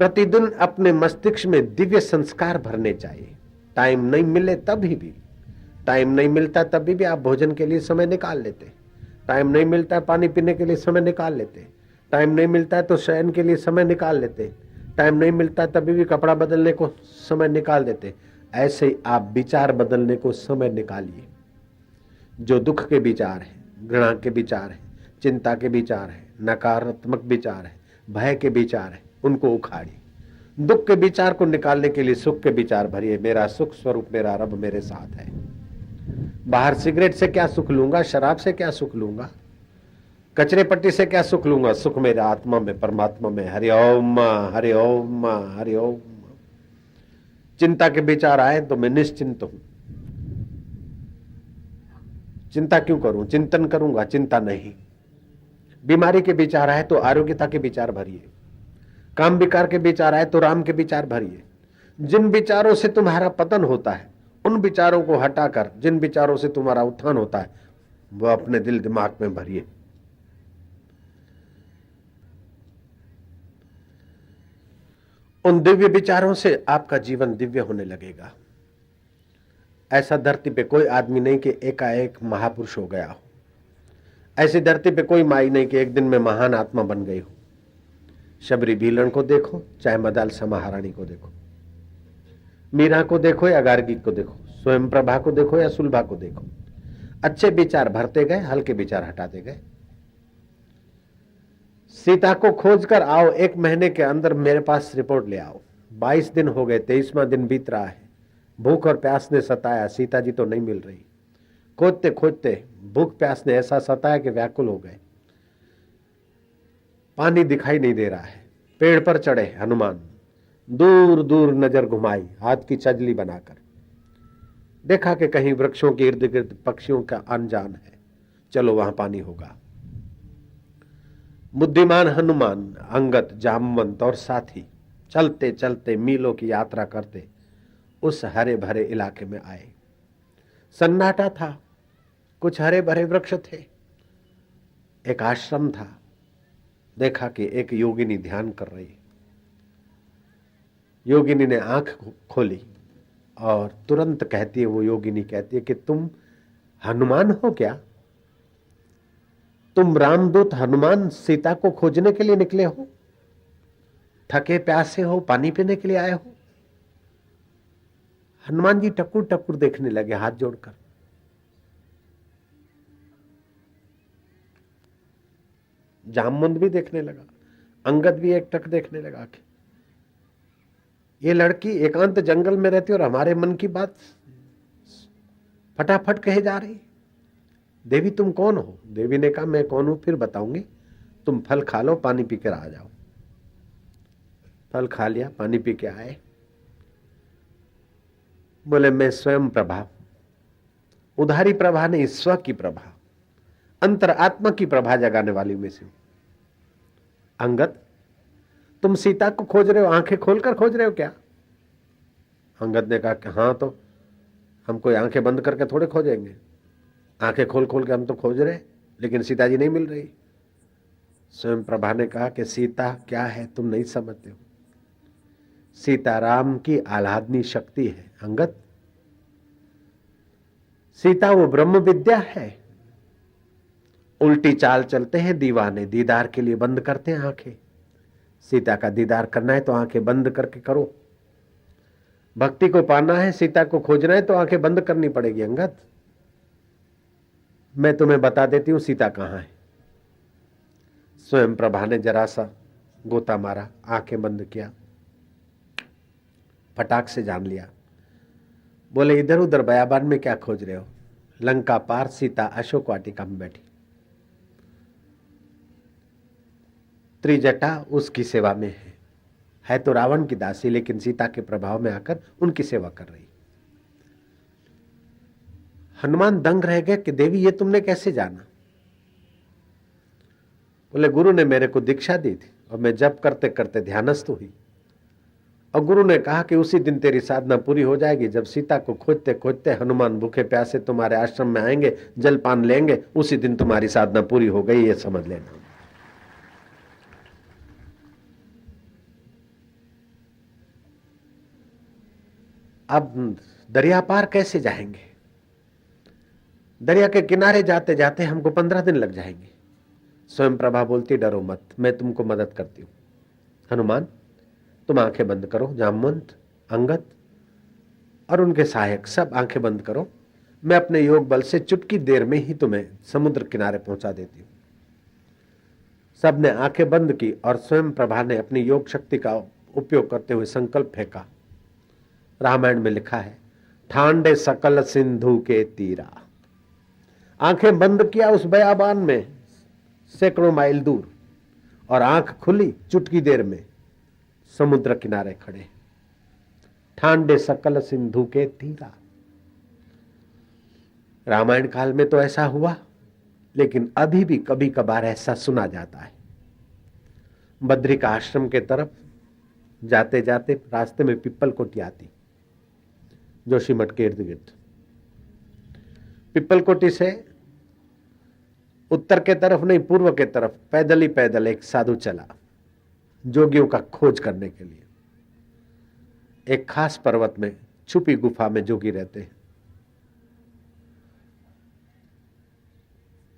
प्रतिदिन अपने मस्तिष्क में दिव्य संस्कार भरने चाहिए। टाइम नहीं मिले तभी भी, टाइम नहीं मिलता तभी भी आप भोजन के लिए समय निकाल लेते, टाइम नहीं मिलता है पानी पीने के लिए समय निकाल लेते, टाइम नहीं मिलता है तो शयन के लिए समय निकाल लेते, टाइम नहीं मिलता है तभी भी कपड़ा बदलने को समय निकाल देते। ऐसे ही आप विचार बदलने को समय निकालिए। जो दुख के विचार है, घृणा के विचार है, चिंता के विचार है, नकारात्मक विचार है, भय के विचार है, उनको उखाड़िए। दुख के विचार को निकालने के लिए सुख के विचार भरिए। मेरा सुख स्वरूप मेरा रब मेरे साथ है। बाहर सिगरेट से क्या सुख लूंगा, शराब से क्या सुख लूंगा, कचरे पट्टी से क्या सुख लूंगा, सुख मेरे आत्मा में, परमात्मा में। हरि ओम हरि ओम हरि ओम। चिंता के विचार आए तो मैं निश्चिंत हूं। चिंता क्यों करूं, चिंतन करूंगा, चिंता नहीं। बीमारी के विचार आए तो आरोग्यता के विचार भरिए। काम विकार के विचार आए तो राम के विचार भरिए। जिन विचारों से तुम्हारा पतन होता है उन विचारों को हटाकर जिन विचारों से तुम्हारा उत्थान होता है वह अपने दिल दिमाग में भरिए। उन दिव्य विचारों से आपका जीवन दिव्य होने लगेगा। ऐसा धरती पे कोई आदमी नहीं कि एकाएक महापुरुष हो गया हो। ऐसी धरती पे कोई माई नहीं कि एक दिन में महान आत्मा बन गई हो। शबरी भीलन को देखो, चाहे मदालसा महारानी को देखो, मीरा को देखो या गार्गी को देखो, स्वयं प्रभा को देखो या सुलभा को देखो, अच्छे विचार भरते गए, हल्के विचार हटाते गए। सीता को खोज कर आओ, 1 महीने के अंदर मेरे पास रिपोर्ट ले आओ। 22 दिन हो गए, 23वां दिन बीत रहा है। भूख और प्यास ने सताया, सीता जी तो नहीं मिल रही। खोजते खोजते भूख प्यास ने ऐसा सताया कि व्याकुल हो गए। पानी दिखाई नहीं दे रहा है। पेड़ पर चढ़े हनुमान, दूर दूर नजर घुमाई, हाथ की चजली बनाकर देखा कि कहीं वृक्षों के इर्द गिर्द पक्षियों का अनजान है, चलो वहां पानी होगा। बुद्धिमान हनुमान, अंगद, जामवंत और साथी चलते चलते मीलों की यात्रा करते उस हरे भरे इलाके में आए। सन्नाटा था, कुछ हरे भरे वृक्ष थे, एक आश्रम था। देखा कि एक योगिनी ध्यान कर रही। योगिनी ने आंख खोली और तुरंत कहती है, वो योगिनी कहती है कि तुम हनुमान हो क्या? तुम रामदूत हनुमान सीता को खोजने के लिए निकले हो? थके प्यासे हो, पानी पीने के लिए आए हो? हनुमान जी टकुर टकुर देखने लगे, हाथ जोड़कर। जामवंत भी देखने लगा, अंगद भी एक टक देखने लगा कि ये लड़की एकांत जंगल में रहती और हमारे मन की बात फटाफट कहे जा रही। देवी तुम कौन हो? देवी ने कहा मैं कौन हूं फिर बताऊंगी, तुम फल खा लो, पानी पी कर आ जाओ। फल खा लिया, पानी पी के आए। बोले मैं स्वयं प्रभा, उधारी प्रभा नहीं, स्व की प्रभा, अंतर आत्मा की प्रभा जगाने वाली में से। अंगद तुम सीता को खोज रहे हो, आंखें खोलकर खोज रहे हो क्या? अंगद ने कहा कि हाँ, तो हम कोई आंखें बंद करके थोड़े खोजेंगे, आंखें खोल खोल के हम तो खोज रहे, लेकिन सीता जी नहीं मिल रही। स्वयं प्रभा ने कहा कि सीता क्या है तुम नहीं समझते हो। सीता राम की आह्लादनी शक्ति है अंगद। सीता वो ब्रह्म विद्या है। उल्टी चाल चलते हैं दीवाने, दीदार के लिए बंद करते हैं आंखें। सीता का दीदार करना है तो आंखें बंद करके करो। भक्ति को पाना है, सीता को खोजना है तो आंखें बंद करनी पड़ेगी अंगद। मैं तुम्हें बता देती हूं सीता कहां है। स्वयं प्रभा ने जरा सा गोता मारा, आंखें बंद किया, फटाक से जान लिया। बोले इधर उधर बयाबान में क्या खोज रहे हो? लंका पार सीता अशोक वाटिका में बैठी, त्रिजटा उसकी सेवा में है तो रावण की दासी, लेकिन सीता के प्रभाव में आकर उनकी सेवा कर रही। हनुमान दंग रह गए कि देवी ये तुमने कैसे जाना? बोले गुरु ने मेरे को दीक्षा दी थी और मैं जप करते करते ध्यानस्थ हुई, और गुरु ने कहा कि उसी दिन तेरी साधना पूरी हो जाएगी। जब सीता को खोजते खोजते हनुमान भूखे प्यासे तुम्हारे आश्रम में आएंगे, जलपान लेंगे, उसी दिन तुम्हारी साधना पूरी हो गई, ये समझ लेना। अब दरिया पार कैसे जाएंगे? दरिया के किनारे जाते जाते हमको 15 दिन लग जाएंगे। स्वयं प्रभा बोलती, डरो मत, मैं तुमको मदद करती हूं। हनुमान, तुम आंखें बंद करो। जामवंत, अंगद और उनके सहायक सब आंखें बंद करो। मैं अपने योग बल से चुटकी देर में ही तुम्हें समुद्र किनारे पहुंचा देती हूं। सब ने आंखें बंद की और स्वयं प्रभा ने अपनी योग शक्ति का उपयोग करते हुए संकल्प फेंका। रामायण में लिखा है, ठांडे सकल सिंधु के तीरा। आंखें बंद किया उस बयाबान में सैकड़ों माइल दूर, और आंख खुली चुटकी देर में समुद्र किनारे खड़े। ठांडे सकल सिंधु के तीरा। रामायण काल में तो ऐसा हुआ, लेकिन अभी भी कभी कभार ऐसा सुना जाता है। बद्री का आश्रम के तरफ जाते जाते रास्ते में पिप्पल कोटी आती, जोशीमठ के इर्द गिर्द। पिप्पल कोटी से उत्तर के तरफ नहीं, पूर्व के तरफ पैदल ही पैदल एक साधु चला, जोगियों का खोज करने के लिए। एक खास पर्वत में छुपी गुफा में जोगी रहते हैं।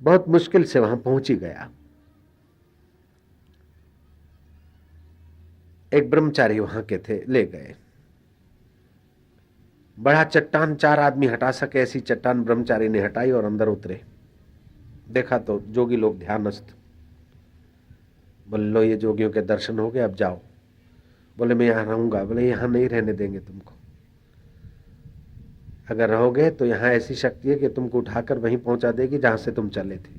बहुत मुश्किल से वहां पहुंच ही गया। एक ब्रह्मचारी वहां के थे, ले गए। बड़ा चट्टान 4 आदमी हटा सके ऐसी चट्टान ब्रह्मचारी ने हटाई और अंदर उतरे। देखा तो जोगी लोग ध्यानस्थ। बोले, लो ये जोगियों के दर्शन हो गए, अब जाओ। बोले, मैं यहां रहूंगा। बोले, यहां नहीं रहने देंगे तुमको। अगर रहोगे तो यहां ऐसी शक्ति है कि तुमको उठाकर वहीं पहुंचा देगी जहां से तुम चले थे।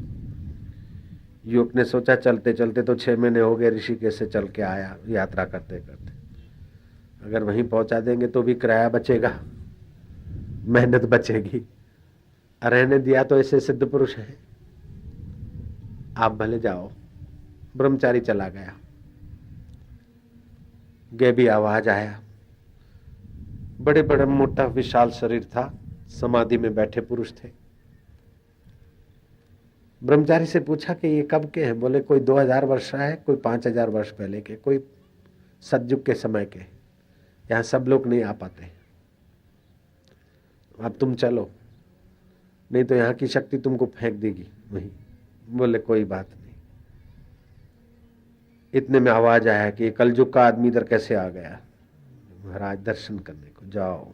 युवक ने सोचा, चलते चलते तो 6 महीने हो गए, ऋषिकेश से चल के आया यात्रा करते करते। अगर वहीं पहुंचा देंगे तो भी किराया बचेगा, मेहनत बचेगी। रहने दिया तो ऐसे सिद्ध पुरुष है, आप भले जाओ। ब्रह्मचारी चला गया। गैबी आवाज आया। बड़े बड़े मोटा विशाल शरीर था, समाधि में बैठे पुरुष थे। ब्रह्मचारी से पूछा कि ये कब के हैं? बोले, कोई 2000 वर्ष है, कोई 5000 वर्ष पहले के, कोई सतयुग के समय के। यहां सब लोग नहीं आ पाते, अब तुम चलो, नहीं तो यहां की शक्ति तुमको फेंक देगी वहीं। बोले, कोई बात नहीं। इतने में आवाज आया कि कलयुग का आदमी इधर कैसे आ गया? महाराज दर्शन करने को जाओ।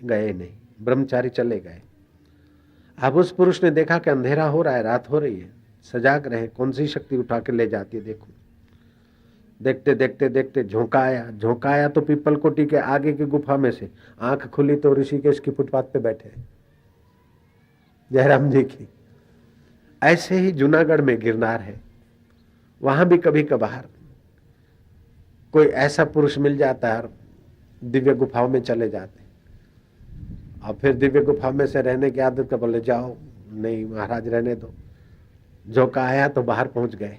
गए नहीं, ब्रह्मचारी चले गए। अब उस पुरुष ने देखा कि अंधेरा हो रहा है, रात हो रही है, सजाग रहे, कौन सी शक्ति उठा के ले जाती है देखो। देखते देखते देखते झोंका आया तो पीपल कोटी के आगे की गुफा में से। आंख खुली तो ऋषिकेश की फुटपाथ पे बैठे जयराम जी की। ऐसे ही जूनागढ़ में गिरनार है, वहां भी कभी कभार कोई ऐसा पुरुष मिल जाता है, दिव्य गुफाओं में चले जाते। और फिर दिव्य गुफा में से रहने की आदत का, बोले जाओ, नहीं महाराज रहने दो। झोंका आया तो बाहर पहुंच गए।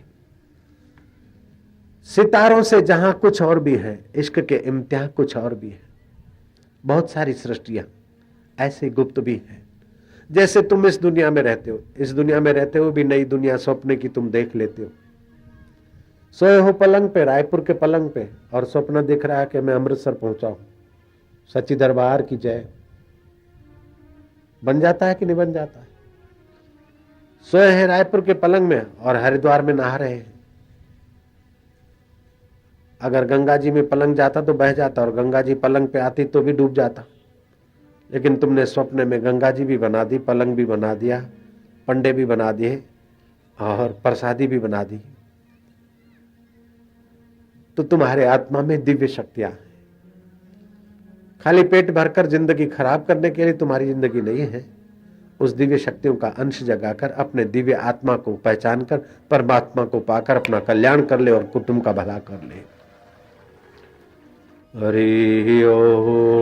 सितारों से जहां कुछ और भी है, इश्क के इम्तिहान कुछ और भी है। बहुत सारी सृष्टियां ऐसे गुप्त भी है। जैसे तुम इस दुनिया में रहते हो, इस दुनिया में रहते हो भी नई दुनिया सपने की तुम देख लेते हो। सोए हो पलंग पे, रायपुर के पलंग पे, और सपना दिख रहा है कि मैं अमृतसर पहुंचा हूं। सच्ची दरबार की जय। बन जाता है कि नहीं बन जाता है? सोए हैं रायपुर के पलंग में और हरिद्वार में नहा रहे हैं। अगर गंगा जी में पलंग जाता तो बह जाता, और गंगा जी पलंग पे आती तो भी डूब जाता। लेकिन तुमने स्वप्न में गंगा जी भी बना दी, पलंग भी बना दिया, पंडे भी बना दिए और प्रसादी भी बना दी। तो तुम्हारे आत्मा में दिव्य शक्तियां हैं। खाली पेट भरकर जिंदगी खराब करने के लिए तुम्हारी जिंदगी नहीं है। उस दिव्य शक्तियों का अंश जगाकर अपने दिव्य आत्मा को पहचान कर परमात्मा को पाकर अपना कल्याण कर ले और कुटुंब का भला कर ले। हरि ओम।